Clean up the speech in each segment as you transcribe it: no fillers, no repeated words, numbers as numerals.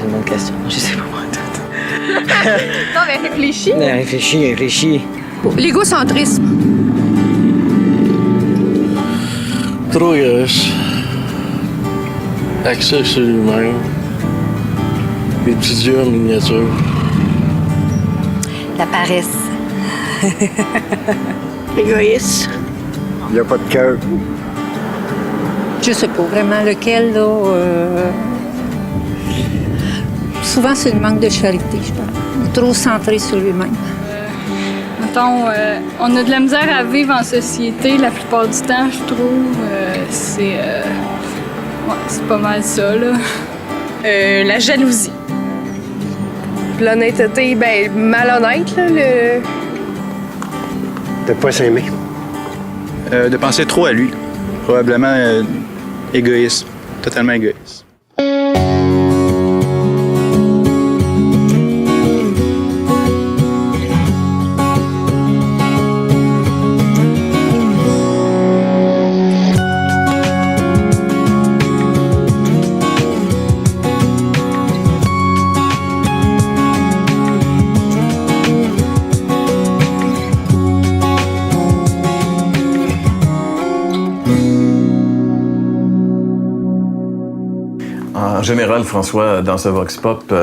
une bonne question. Je sais pas moi tout. Non, mais réfléchis. Réfléchis. L'égocentrisme. Trop égoïste. Axé sur lui-même. Des petits dieux en miniature. La paresse. Égoïste. Il n'y a pas de cœur. Je sais pas vraiment lequel, là. Souvent, c'est le manque de charité, je pense. Trop centré sur lui-même. Mettons, on a de la misère à vivre en société la plupart du temps, je trouve. C'est pas mal ça, là. La jalousie. L'honnêteté, ben malhonnête, là, De pas s'aimer. De penser trop à lui. Probablement égoïste. Totalement égoïste. En général, François, dans ce Vox Pop,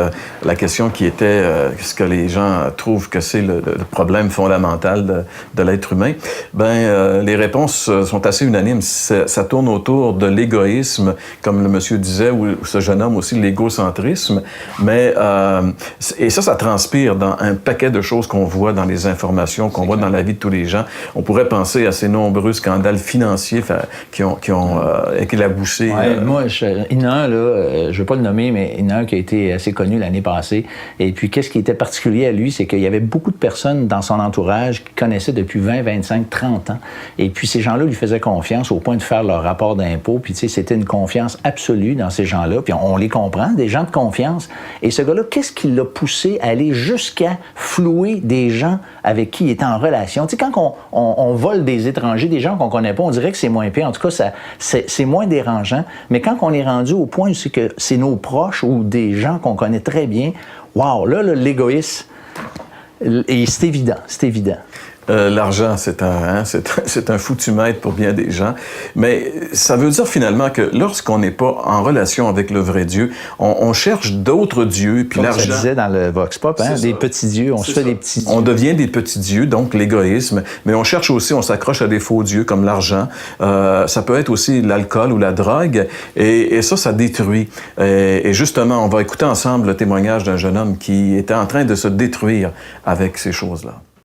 la question qui était ce que les gens trouvent que c'est le problème fondamental de l'être humain, les réponses sont assez unanimes. Ça tourne autour de l'égoïsme, comme le monsieur disait, ou ce jeune homme aussi, l'égocentrisme. Et ça transpire dans un paquet de choses qu'on voit dans les informations, qu'on voit dans la vie de tous les gens. On pourrait penser à ces nombreux scandales financiers qui ont éclaboussé. Ouais, moi, il y en a un, là, je ne veux pas le nommer, mais il y en a un qui a été assez connu l'année passée. Et puis, qu'est-ce qui était particulier à lui, c'est qu'il y avait beaucoup de personnes dans son entourage qui connaissaient depuis 20, 25, 30 ans. Et puis, ces gens-là lui faisaient confiance au point de faire leur rapport d'impôt. Puis, tu sais, c'était une confiance absolue dans ces gens-là. Puis, on les comprend, des gens de confiance. Et ce gars-là, qu'est-ce qui l'a poussé à aller jusqu'à flouer des gens avec qui il était en relation? Tu sais, quand on vole des étrangers, des gens qu'on connaît pas, on dirait que c'est moins pire. En tout cas, c'est moins dérangeant. Mais quand on est rendu au point où c'est que c'est nos proches ou des gens qu'on connaît très bien, wow, là, l'égoïsme, et c'est évident. L'argent, c'est un foutu-maître pour bien des gens. Mais ça veut dire finalement que lorsqu'on n'est pas en relation avec le vrai Dieu, on cherche d'autres dieux. Puis comme l'argent, ça disait dans le Vox Pop, hein, des petits dieux, on se fait des petits dieux. On devient des petits dieux, donc l'égoïsme. Mais on cherche aussi, on s'accroche à des faux dieux comme l'argent. Ça peut être aussi l'alcool ou la drogue. Et ça détruit. Et justement, on va écouter ensemble le témoignage d'un jeune homme qui était en train de se détruire avec ces choses-là.